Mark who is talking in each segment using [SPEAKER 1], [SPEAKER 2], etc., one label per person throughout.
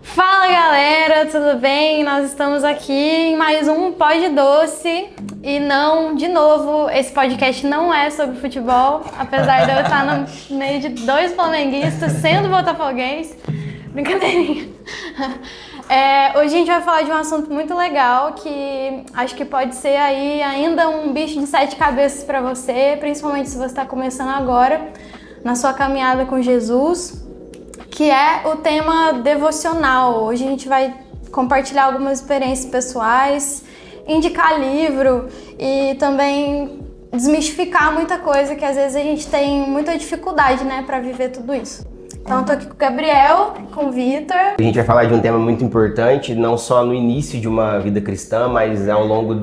[SPEAKER 1] Fala galera, tudo bem? Nós estamos aqui em mais um Pod Doce e não, de novo, esse podcast não é sobre futebol, apesar de eu estar no meio de dois flamenguistas sendo botafoguense. Brincadeirinha. Hoje a gente vai falar de um assunto muito legal que acho que pode ser aí ainda um bicho de sete cabeças para você, principalmente se você está começando agora na sua caminhada com Jesus, que é o tema devocional. Hoje a gente vai compartilhar algumas experiências pessoais, indicar livro e também desmistificar muita coisa que às vezes a gente tem muita dificuldade, né, para viver tudo isso. Então eu tô aqui com o Gabriel, com o Vitor.
[SPEAKER 2] A gente vai falar de um tema muito importante, não só no início de uma vida cristã, mas ao longo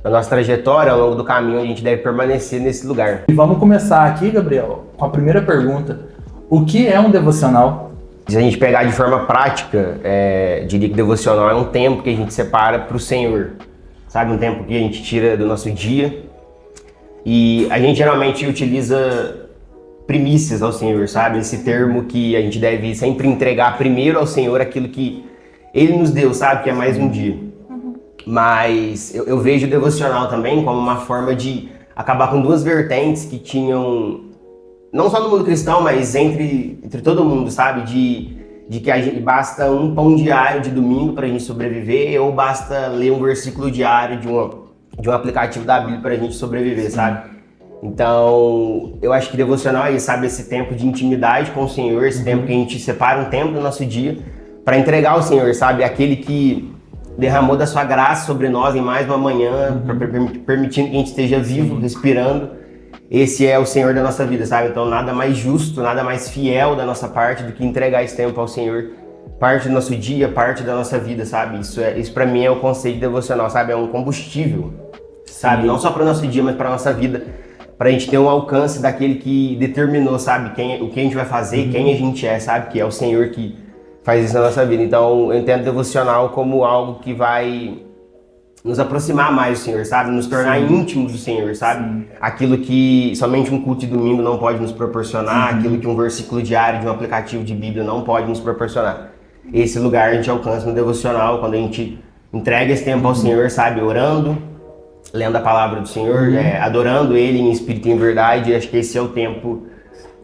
[SPEAKER 2] da nossa trajetória, ao longo do caminho, a gente deve permanecer nesse lugar.
[SPEAKER 3] E vamos começar aqui, Gabriel, com a primeira pergunta. O que é um devocional?
[SPEAKER 2] Se a gente pegar de forma prática, diria que devocional é um tempo que a gente separa para o Senhor. Sabe, um tempo que a gente tira do nosso dia. E a gente geralmente utiliza primícias ao Senhor, sabe? Esse termo que a gente deve sempre entregar primeiro ao Senhor aquilo que Ele nos deu, sabe? Que é mais um dia. Mas eu vejo o devocional também como uma forma de acabar com duas vertentes que tinham, não só no mundo cristão, mas entre todo mundo, sabe? De que a gente basta um pão diário de domingo para a gente sobreviver, ou basta ler um versículo diário de um aplicativo da Bíblia para a gente sobreviver, sabe? Então, eu acho que devocional é isso, sabe? Esse tempo de intimidade com o Senhor, esse tempo que a gente separa um tempo do nosso dia para entregar ao Senhor, sabe? Aquele que derramou da sua graça sobre nós em mais uma manhã, permitindo que a gente esteja vivo, respirando. Esse é o Senhor da nossa vida, sabe? Então, nada mais justo, nada mais fiel da nossa parte do que entregar esse tempo ao Senhor. Parte do nosso dia, parte da nossa vida, sabe? Isso para mim é o conceito devocional, sabe? É um combustível, sabe? Não só para o nosso dia, mas para a nossa vida. Pra gente ter um alcance daquele que determinou, sabe? O que a gente vai fazer, quem a gente é, sabe? Que é o Senhor que faz isso na nossa vida. Então, eu entendo devocional como algo que vai nos aproximar mais do Senhor, sabe? Nos tornar íntimos do Senhor, sabe? Aquilo que somente um culto de domingo não pode nos proporcionar, aquilo que um versículo diário de um aplicativo de Bíblia não pode nos proporcionar. Esse lugar a gente alcança no devocional, quando a gente entrega esse tempo ao Senhor, sabe? Orando, lendo a palavra do Senhor, adorando Ele em espírito e em verdade. Acho que esse é o tempo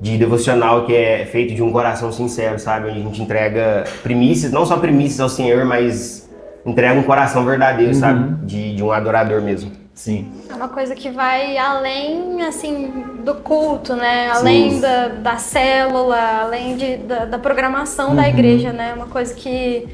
[SPEAKER 2] de devocional que é feito de um coração sincero, sabe? Onde a gente entrega primícias, não só primícias ao Senhor, mas entrega um coração verdadeiro, sabe? De um adorador mesmo.
[SPEAKER 3] Sim.
[SPEAKER 1] É uma coisa que vai além, assim, do culto, né? Além da célula, além da programação da igreja, né? Uma coisa que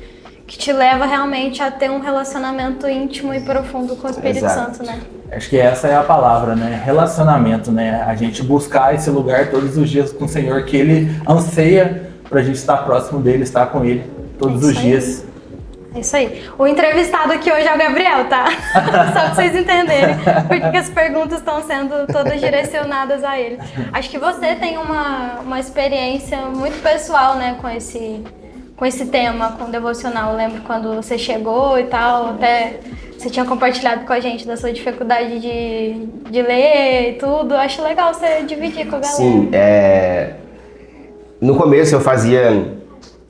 [SPEAKER 1] te leva realmente a ter um relacionamento íntimo e profundo com o Espírito Santo, né?
[SPEAKER 3] Acho que essa é a palavra, né? Relacionamento, né? A gente buscar esse lugar todos os dias com o Senhor, que Ele anseia pra gente estar próximo dele, estar com Ele todos os dias.
[SPEAKER 1] É isso aí. O entrevistado aqui hoje é o Gabriel, tá? Só pra vocês entenderem porque as perguntas estão sendo todas direcionadas a ele. Acho que você tem uma experiência muito pessoal, né, com esse tema, com o devocional. Eu lembro quando você chegou e tal, até você tinha compartilhado com a gente da sua dificuldade de ler e tudo. Acho legal você dividir com a galera.
[SPEAKER 2] Sim, no começo eu fazia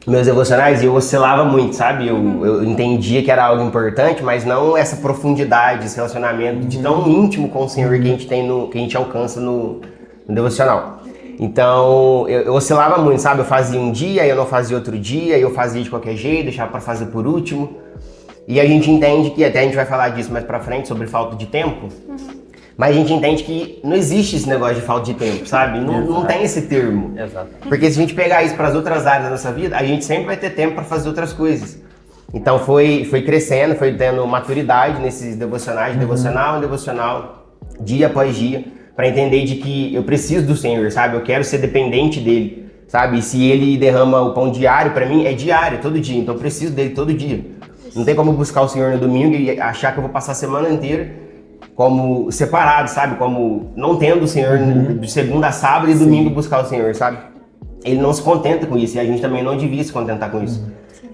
[SPEAKER 2] meus devocionais e eu oscilava muito, sabe? Eu entendia que era algo importante, mas não essa profundidade, esse relacionamento de tão íntimo com o Senhor que a gente tem que a gente alcança no devocional. Então, eu oscilava muito, sabe? Eu fazia um dia, eu não fazia outro dia, eu fazia de qualquer jeito, deixava pra fazer por último. E a gente entende que, até a gente vai falar disso mais pra frente, sobre falta de tempo, mas a gente entende que não existe esse negócio de falta de tempo, sabe? Não tem esse termo.
[SPEAKER 3] Exato.
[SPEAKER 2] Porque se a gente pegar isso para as outras áreas da nossa vida, a gente sempre vai ter tempo para fazer outras coisas. Então foi crescendo, foi tendo maturidade nesses devocionais, devocional em devocional, dia após dia, para entender de que eu preciso do Senhor, sabe? Eu quero ser dependente dele, sabe? E se ele derrama o pão diário, para mim é diário, todo dia. Então eu preciso dele todo dia. Não tem como buscar o Senhor no domingo e achar que eu vou passar a semana inteira como separado, sabe? Como não tendo o Senhor de segunda a sábado e domingo buscar o Senhor, sabe? Ele não se contenta com isso e a gente também não devia se contentar com isso.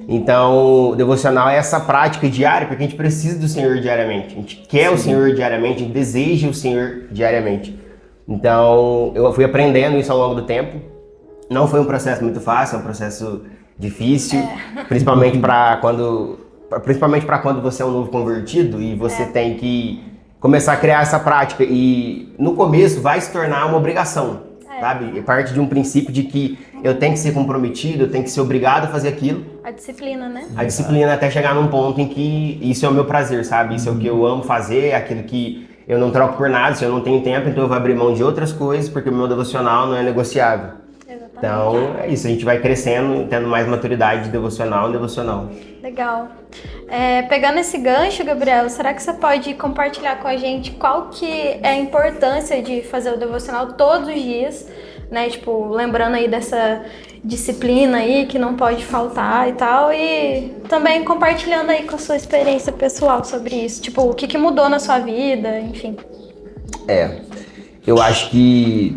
[SPEAKER 2] Então, o devocional é essa prática diária, porque a gente precisa do Senhor diariamente. A gente quer o Senhor diariamente, a gente deseja o Senhor diariamente. Então, eu fui aprendendo isso ao longo do tempo. Não foi um processo muito fácil, é um processo difícil, principalmente para quando você é um novo convertido e você tem que começar a criar essa prática. E no começo vai se tornar uma obrigação, sabe? Parte de um princípio de que eu tenho que ser comprometido, eu tenho que ser obrigado a fazer aquilo.
[SPEAKER 1] A disciplina, né?
[SPEAKER 2] A disciplina até chegar num ponto em que isso é o meu prazer, sabe? Isso é o que eu amo fazer, é aquilo que eu não troco por nada. Se eu não tenho tempo, então eu vou abrir mão de outras coisas, porque o meu devocional não é negociável.
[SPEAKER 1] Exatamente.
[SPEAKER 2] Então, é isso, a gente vai crescendo, tendo mais maturidade de devocional em devocional.
[SPEAKER 1] Legal. Pegando esse gancho, Gabriel, será que você pode compartilhar com a gente qual que é a importância de fazer o devocional todos os dias, né? Tipo, lembrando aí dessa disciplina aí que não pode faltar e tal, e também compartilhando aí com a sua experiência pessoal sobre isso. Tipo, o que mudou na sua vida, enfim.
[SPEAKER 2] Eu acho que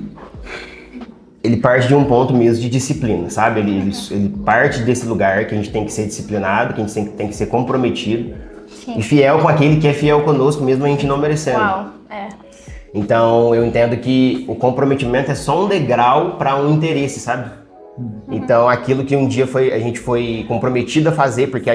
[SPEAKER 2] ele parte de um ponto mesmo de disciplina, sabe? Ele parte desse lugar que a gente tem que ser disciplinado, que a gente tem que ser comprometido.
[SPEAKER 1] Sim.
[SPEAKER 2] E fiel com aquele que é fiel conosco, mesmo a gente não merecendo.
[SPEAKER 1] Uau,
[SPEAKER 2] Então, eu entendo que o comprometimento é só um degrau para um interesse, sabe? Então, aquilo que um dia a gente foi comprometido a fazer, porque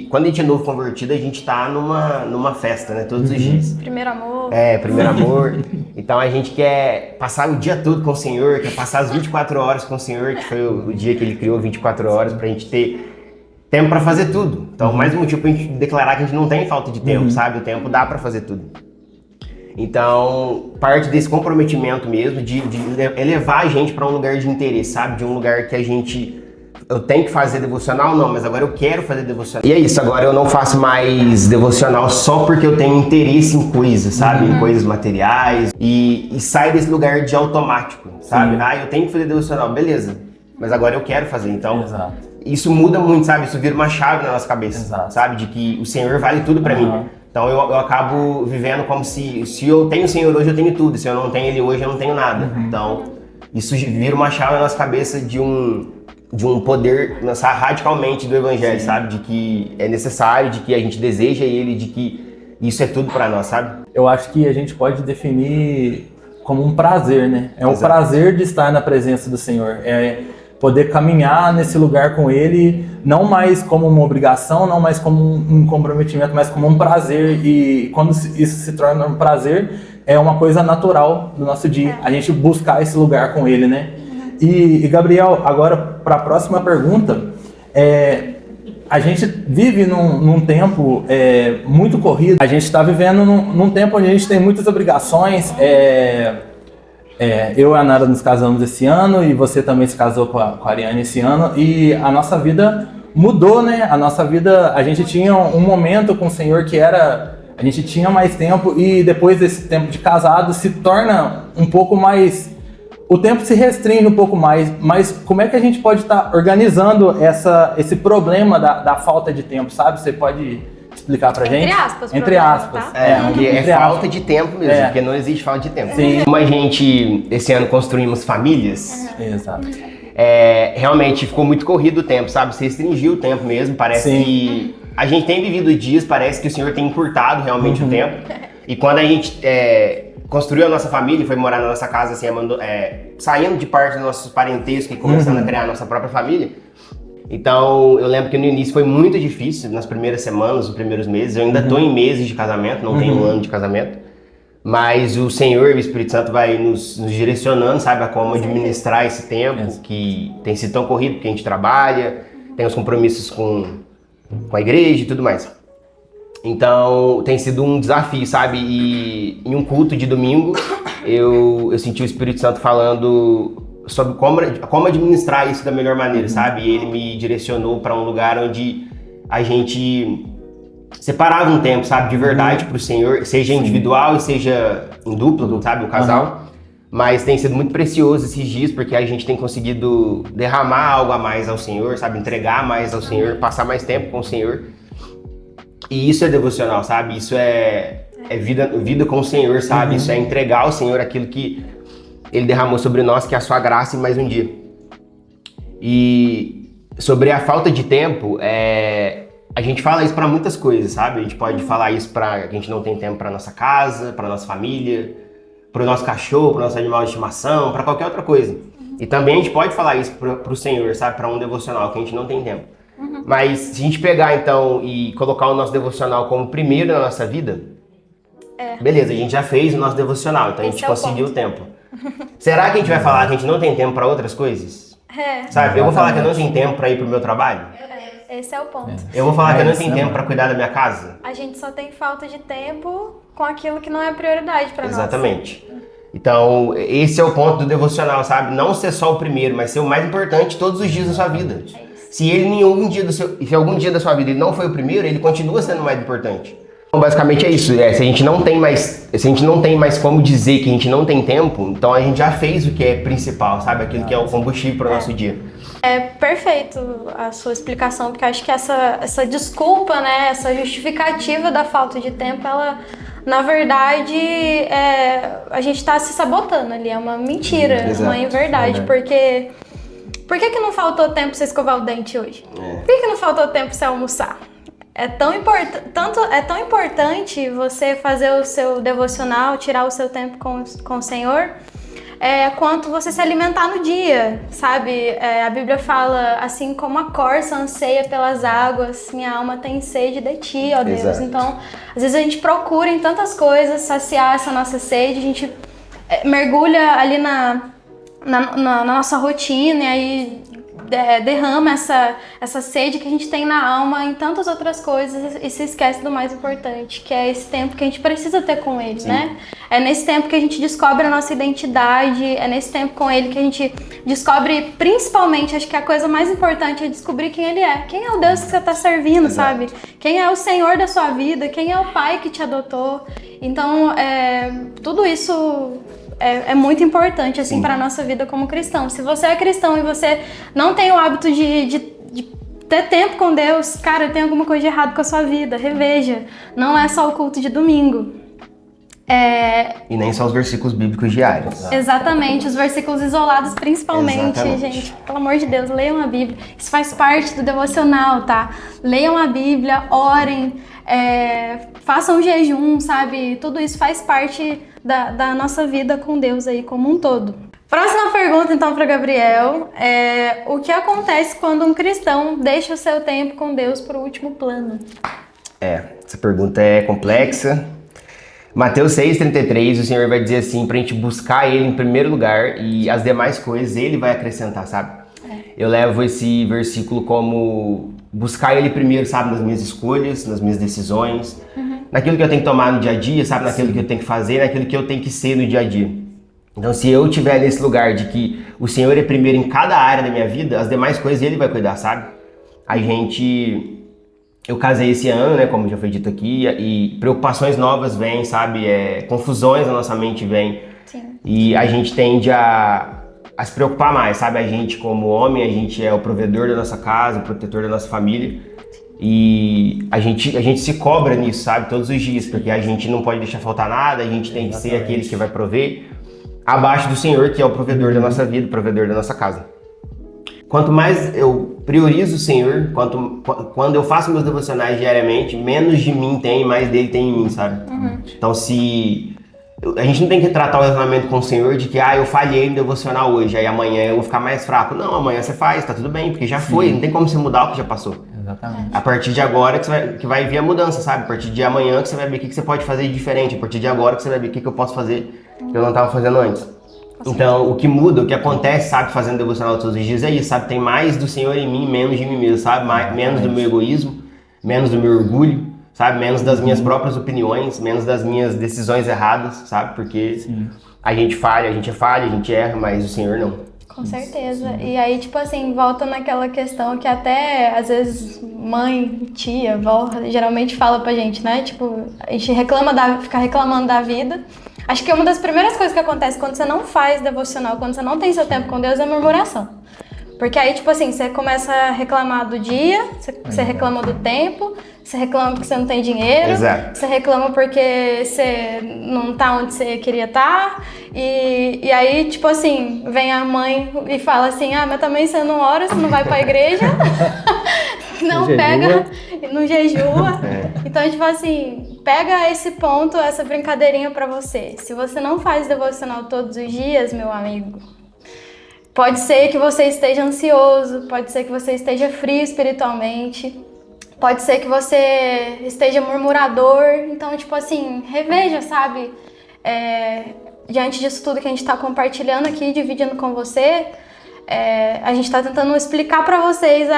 [SPEAKER 2] quando a gente é novo convertido, a gente tá numa festa, né? Todos os dias.
[SPEAKER 1] Primeiro amor.
[SPEAKER 2] Primeiro amor. Então, a gente quer passar o dia todo com o Senhor, quer passar as 24 horas com o Senhor, que foi o dia que Ele criou 24 horas, pra gente ter tempo pra fazer tudo. Então, mais um motivo pra gente declarar que a gente não tem falta de tempo, sabe? O tempo dá pra fazer tudo. Então, parte desse comprometimento mesmo, de elevar a gente para um lugar de interesse, sabe? De um lugar que eu tenho que fazer devocional, não, mas agora eu quero fazer devocional. E é isso, agora eu não faço mais devocional só porque eu tenho interesse em coisas, sabe? Em coisas materiais. E sai desse lugar de automático, sabe? Eu tenho que fazer devocional, beleza. Mas agora eu quero fazer, então...
[SPEAKER 3] Exato.
[SPEAKER 2] Isso muda muito, sabe? Isso vira uma chave na nossa cabeça, sabe? De que o Senhor vale tudo para mim. Então eu acabo vivendo como se eu tenho o Senhor hoje, eu tenho tudo. Se eu não tenho Ele hoje, eu não tenho nada. Então isso vira uma chave na nossa cabeça de um poder lançar radicalmente do Evangelho, sabe? De que é necessário, de que a gente deseja Ele, de que isso é tudo para nós, sabe?
[SPEAKER 3] Eu acho que a gente pode definir como um prazer, né? É o prazer de estar na presença do Senhor. É poder caminhar nesse lugar com Ele, não mais como uma obrigação, não mais como um comprometimento, mas como um prazer. E quando isso se torna um prazer, é uma coisa natural do nosso dia, a gente buscar esse lugar com Ele, né? E Gabriel, agora para a próxima pergunta, a gente vive num tempo muito corrido, a gente está vivendo num tempo onde a gente tem muitas obrigações. Eu e a Nara nos casamos esse ano e você também se casou com a Ariane esse ano, e a nossa vida mudou, né? A nossa vida, a gente tinha um momento com o Senhor que a gente tinha mais tempo, e depois desse tempo de casado se torna um pouco mais, o tempo se restringe um pouco mais, mas como é que a gente pode estar organizando esse problema da falta de tempo, sabe? Você pode explicar pra gente?
[SPEAKER 1] Entre aspas.
[SPEAKER 2] Tá? Falta de tempo mesmo, porque não existe falta de tempo.
[SPEAKER 3] Sim.
[SPEAKER 2] Como a gente, esse ano, construímos famílias,
[SPEAKER 3] Exato.
[SPEAKER 2] Realmente ficou muito corrido o tempo, sabe? Se restringiu o tempo mesmo, parece que a gente tem vivido dias, parece que o Senhor tem encurtado realmente o tempo. E quando a gente construiu a nossa família e foi morar na nossa casa, assim, saindo de parte dos nossos parentescos e começando a criar a nossa própria família. Então, eu lembro que no início foi muito difícil, nas primeiras semanas, nos primeiros meses. Eu ainda estou em meses de casamento, não tenho um ano de casamento. Mas o Senhor e o Espírito Santo vai nos direcionando, sabe, a como administrar esse tempo que tem sido tão corrido, porque a gente trabalha, tem os compromissos com a igreja e tudo mais. Então, tem sido um desafio, sabe? E em um culto de domingo, eu senti o Espírito Santo falando sobre como administrar isso da melhor maneira, sabe? E ele me direcionou para um lugar onde a gente separava um tempo, sabe? De verdade para o Senhor, seja individual e seja em dupla, sabe? O casal. Mas tem sido muito precioso esses dias, porque a gente tem conseguido derramar algo a mais ao Senhor, sabe? Entregar mais ao Senhor, passar mais tempo com o Senhor. E isso é devocional, sabe? Isso é vida com o Senhor, sabe? Isso é entregar ao Senhor aquilo que Ele derramou sobre nós, que é a sua graça em mais um dia. E sobre a falta de tempo, a gente fala isso para muitas coisas, sabe? A gente pode falar isso para que a gente não tem tempo para nossa casa, para nossa família, para o nosso cachorro, para o nosso animal de estimação, para qualquer outra coisa. E também a gente pode falar isso pro Senhor, sabe? Para um devocional, que a gente não tem tempo. Mas se a gente pegar, então, e colocar o nosso devocional como primeiro na nossa vida, beleza, a gente já fez o nosso devocional, então a gente conseguiu o tempo. Será que a gente vai falar que a gente não tem tempo para outras coisas? Sabe? Eu vou falar que eu não tenho tempo para ir pro meu trabalho?
[SPEAKER 1] Esse é o ponto.
[SPEAKER 2] Eu vou falar que eu não tenho tempo para cuidar da minha casa?
[SPEAKER 1] A gente só tem falta de tempo com aquilo que não é prioridade para nós.
[SPEAKER 2] Exatamente. Então, esse é o ponto do devocional, sabe? Não ser só o primeiro, mas ser o mais importante todos os dias da sua vida. Se algum dia da sua vida ele não foi o primeiro, ele continua sendo o mais importante. Então, basicamente é isso. Se a gente não tem mais como dizer que a gente não tem tempo, então a gente já fez o que é principal, sabe? Aquilo que é o combustível para o nosso dia.
[SPEAKER 1] É perfeito a sua explicação, porque acho que essa desculpa, né, essa justificativa da falta de tempo, ela, na verdade, a gente está se sabotando ali, é uma mentira, uma inverdade, porque... Por que não faltou tempo pra você escovar o dente hoje? Por que não faltou tempo pra você almoçar? É tão importante você fazer o seu devocional, tirar o seu tempo com o Senhor, quanto você se alimentar no dia, sabe? A Bíblia fala, assim como a corça anseia pelas águas, minha alma tem sede de ti, ó Deus. Exato. Então, às vezes a gente procura em tantas coisas saciar essa nossa sede, a gente mergulha ali na nossa rotina e aí derrama essa sede que a gente tem na alma em tantas outras coisas e se esquece do mais importante, que é esse tempo que a gente precisa ter com ele, né? É nesse tempo que a gente descobre a nossa identidade, é nesse tempo com ele que a gente descobre, principalmente, acho que a coisa mais importante é descobrir quem ele é. Quem é o Deus que você está servindo, sabe? Quem é o Senhor da sua vida, quem é o Pai que te adotou. Então, tudo isso... É muito importante, assim, para a nossa vida como cristão. Se você é cristão e você não tem o hábito de ter tempo com Deus, cara, tem alguma coisa de errado com a sua vida, reveja. Não é só o culto de domingo.
[SPEAKER 2] E nem só os versículos bíblicos diários.
[SPEAKER 1] Exatamente, os versículos isolados principalmente, gente. Pelo amor de Deus, leiam a Bíblia. Isso faz parte do devocional, tá? Leiam a Bíblia, orem, façam um jejum, sabe? Tudo isso faz parte da nossa vida com Deus aí como um todo. Próxima pergunta então para Gabriel. O que acontece quando um cristão deixa o seu tempo com Deus para o último plano?
[SPEAKER 2] Essa pergunta é complexa. Mateus 6,33, o Senhor vai dizer assim, pra gente buscar Ele em primeiro lugar e as demais coisas Ele vai acrescentar, sabe? Eu levo esse versículo como buscar Ele primeiro, sabe? Nas minhas escolhas, nas minhas decisões, naquilo que eu tenho que tomar no dia a dia, sabe? Naquilo que eu tenho que fazer, naquilo que eu tenho que ser no dia a dia. Então, se eu estiver nesse lugar de que o Senhor é primeiro em cada área da minha vida, as demais coisas Ele vai cuidar, sabe? Eu casei esse ano, né, como já foi dito aqui, e preocupações novas vêm, sabe? Confusões na nossa mente vêm.
[SPEAKER 1] Sim.
[SPEAKER 2] E a gente tende a se preocupar mais, sabe? A gente, como homem, a gente é o provedor da nossa casa, o protetor da nossa família. E a gente se cobra nisso, sabe? Todos os dias, porque a gente não pode deixar faltar nada, a gente tem que ser aquele que vai prover, abaixo do Senhor, que é o provedor da nossa vida, o provedor da nossa casa. Quanto mais eu priorizo o Senhor, quando eu faço meus devocionais diariamente, menos de mim tem, mais dele tem em mim, sabe? Então, a gente não tem que tratar o relacionamento com o Senhor de que, eu falhei no devocional hoje, aí amanhã eu vou ficar mais fraco. Não, amanhã você faz, tá tudo bem, porque já foi, não tem como você mudar o que já passou.
[SPEAKER 3] Exatamente.
[SPEAKER 2] A partir de agora que vai vir a mudança, sabe? A partir de amanhã que você vai ver o que você pode fazer de diferente, a partir de agora que você vai ver o que eu posso fazer que eu não estava fazendo antes. Então, o que muda, o que acontece, sabe, fazendo devocional todos os dias é isso, sabe? Tem mais do Senhor em mim, menos de mim mesmo, sabe? menos do meu egoísmo, menos do meu orgulho, sabe? Menos das minhas próprias opiniões, menos das minhas decisões erradas, sabe? Porque a gente falha, a gente erra, mas o Senhor não.
[SPEAKER 1] Com certeza. E aí, tipo assim, volta naquela questão que até, às vezes, mãe, tia, avó, geralmente fala pra gente, né? Tipo, a gente fica reclamando da vida. Acho que uma das primeiras coisas que acontece quando você não faz devocional, quando você não tem seu tempo com Deus, é a murmuração. Porque aí, tipo assim, você começa a reclamar do dia, você reclama do tempo, você reclama porque você não tem dinheiro, você reclama porque você não tá onde você queria estar, e aí, tipo assim, vem a mãe e fala assim, mas também você não ora, você não vai pra igreja, não pega, não jejua. Então, tipo assim, pega esse ponto, essa brincadeirinha pra você. Se você não faz devocional todos os dias, meu amigo, Pode ser que você esteja ansioso, pode ser que você esteja frio espiritualmente, pode ser que você esteja murmurador. Então, tipo assim, reveja, sabe? Diante disso tudo que a gente está compartilhando aqui, dividindo com você, a gente está tentando explicar para vocês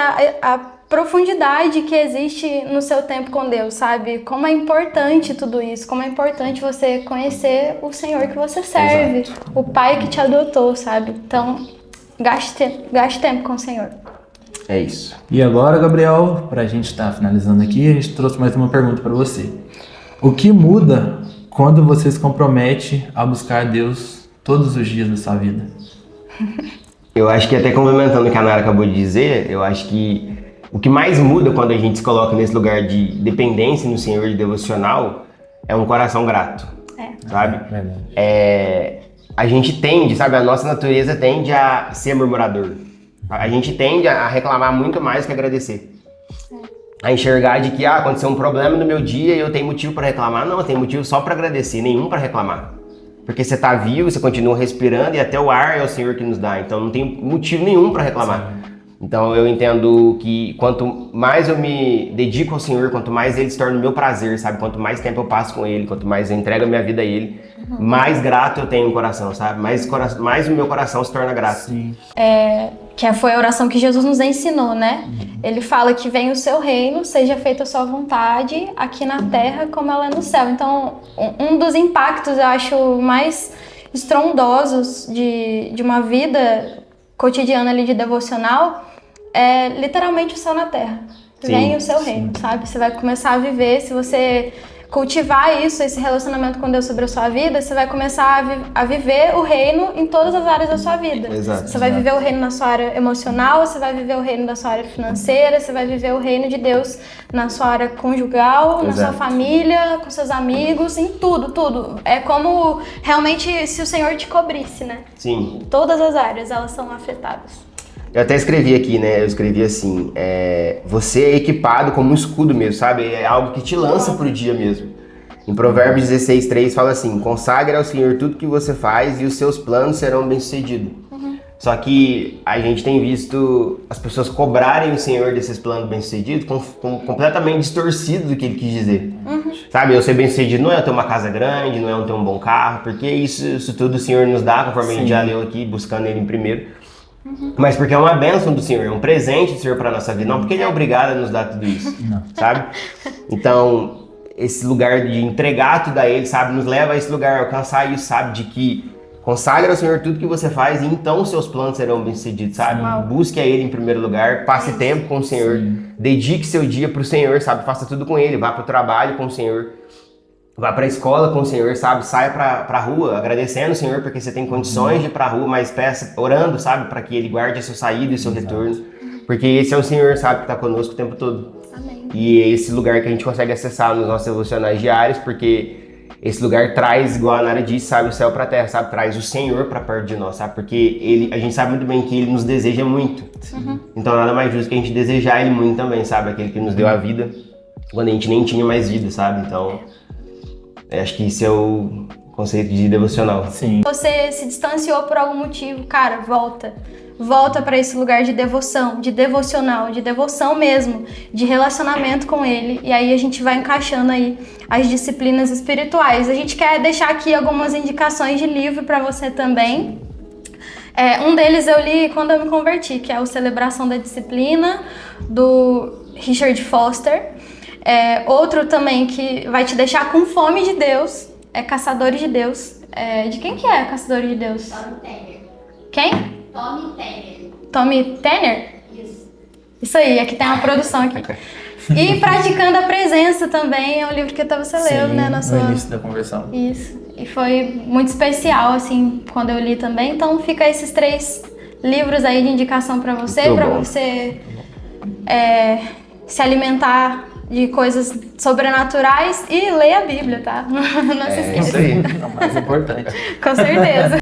[SPEAKER 1] a profundidade que existe no seu tempo com Deus, sabe? Como é importante tudo isso, como é importante você conhecer o Senhor que você serve, Exato. O Pai que te adotou, sabe? Então, gaste tempo com o Senhor.
[SPEAKER 2] É isso.
[SPEAKER 3] E agora, Gabriel, pra gente estar finalizando aqui, a gente trouxe mais uma pergunta para você. O que muda quando você se compromete a buscar Deus todos os dias da sua vida?
[SPEAKER 2] Eu acho que até complementando o que a Nara acabou de dizer, eu acho que o que mais muda quando a gente se coloca nesse lugar de dependência no Senhor, de devocional, é um coração grato, sabe? A gente tende, sabe, a nossa natureza tende a ser murmurador. A gente tende a reclamar muito mais que agradecer. A enxergar de que aconteceu um problema no meu dia e eu tenho motivo para reclamar. Não, eu tenho motivo só para agradecer, nenhum para reclamar. Porque você está vivo, você continua respirando e até o ar é o Senhor que nos dá. Então não tem motivo nenhum para reclamar. Sim. Então eu entendo que quanto mais eu me dedico ao Senhor, quanto mais Ele se torna o meu prazer, sabe? Quanto mais tempo eu passo com Ele, quanto mais eu entrego a minha vida a Ele, mais grato eu tenho no coração, sabe? Mais o meu coração se torna grato.
[SPEAKER 3] Sim.
[SPEAKER 1] Que foi a oração que Jesus nos ensinou, né? Ele fala que venha o seu reino, seja feita a sua vontade, aqui na terra como ela é no céu. Então, um dos impactos, eu acho, mais estrondosos de uma vida cotidiana ali de devocional é literalmente o céu na terra. Vem o seu reino, sabe? Você vai começar a viver, se você cultivar isso, esse relacionamento com Deus sobre a sua vida, você vai começar a viver o reino em todas as áreas da sua vida.
[SPEAKER 2] Exato,
[SPEAKER 1] você vai viver o reino na sua área emocional, você vai viver o reino da sua área financeira, você vai viver o reino de Deus na sua área conjugal, na sua família, com seus amigos, em tudo. É como realmente se o Senhor te cobrisse, né?
[SPEAKER 2] Sim.
[SPEAKER 1] Todas as áreas, elas são afetadas.
[SPEAKER 2] Eu até escrevi aqui, né? Eu escrevi assim, você é equipado como um escudo mesmo, sabe? É algo que te lança pro dia mesmo. Em Provérbios 16:3 fala assim, consagre ao Senhor tudo que você faz e os seus planos serão bem-sucedidos. Só que a gente tem visto as pessoas cobrarem o Senhor desses planos bem-sucedidos completamente distorcidos do que Ele quis dizer. Sabe, eu ser bem-sucedido não é eu ter uma casa grande, não é eu ter um bom carro, porque isso tudo o Senhor nos dá, conforme a gente já leu aqui, buscando Ele em primeiro. Mas porque é uma bênção do Senhor, é um presente do Senhor para nossa vida, não porque Ele é obrigado a nos dar tudo isso, sabe? Então, esse lugar de entregar tudo a Ele, sabe, nos leva a esse lugar, a alcançar isso, sabe, de que consagra ao Senhor tudo que você faz e então os seus planos serão bem-sucedidos, sabe? Busque a Ele em primeiro lugar, passe tempo com o Senhor, dedique seu dia para o Senhor, sabe? Faça tudo com Ele, vá para o trabalho com o Senhor. Vá pra escola com o Senhor, sabe? Saia pra rua agradecendo o Senhor porque você tem condições de ir pra rua, mas peça, orando, sabe? Pra que Ele guarde a sua saída e seu retorno. Porque esse é o Senhor, sabe? Que tá conosco o tempo todo.
[SPEAKER 1] Amém.
[SPEAKER 2] E é esse lugar que a gente consegue acessar nos nossos devocionais diários, porque esse lugar traz, igual a Nara disse, sabe? O céu pra terra, sabe? Traz o Senhor pra perto de nós, sabe? Porque a gente sabe muito bem que Ele nos deseja muito. Então nada mais justo que a gente desejar Ele muito também, sabe? Aquele que nos deu a vida quando a gente nem tinha mais vida, sabe? Então... acho que isso é o conceito de devocional.
[SPEAKER 3] Sim.
[SPEAKER 1] Você se distanciou por algum motivo, cara, volta. Volta para esse lugar de devoção, de devocional, de devoção mesmo, de relacionamento com Ele. E aí a gente vai encaixando aí as disciplinas espirituais. A gente quer deixar aqui algumas indicações de livro para você também. Um deles eu li quando eu me converti, que é o Celebração da Disciplina, do Richard Foster. Outro também que vai te deixar com fome de Deus é Caçadores de Deus. De quem que é Caçadores de Deus?
[SPEAKER 4] Tommy Tanner.
[SPEAKER 1] Quem?
[SPEAKER 4] Tommy Tanner.
[SPEAKER 1] Tommy Tanner? Isso aí, aqui tem uma produção aqui. E Praticando a Presença também é um livro que você leu, né?
[SPEAKER 3] No início da conversão.
[SPEAKER 1] Isso. E foi muito especial, assim, quando eu li também. Então fica esses 3 livros aí de indicação para você se alimentar de coisas sobrenaturais e leia a Bíblia, tá? Não se esqueça.
[SPEAKER 2] Isso aí.
[SPEAKER 3] É o mais importante.
[SPEAKER 1] Com certeza.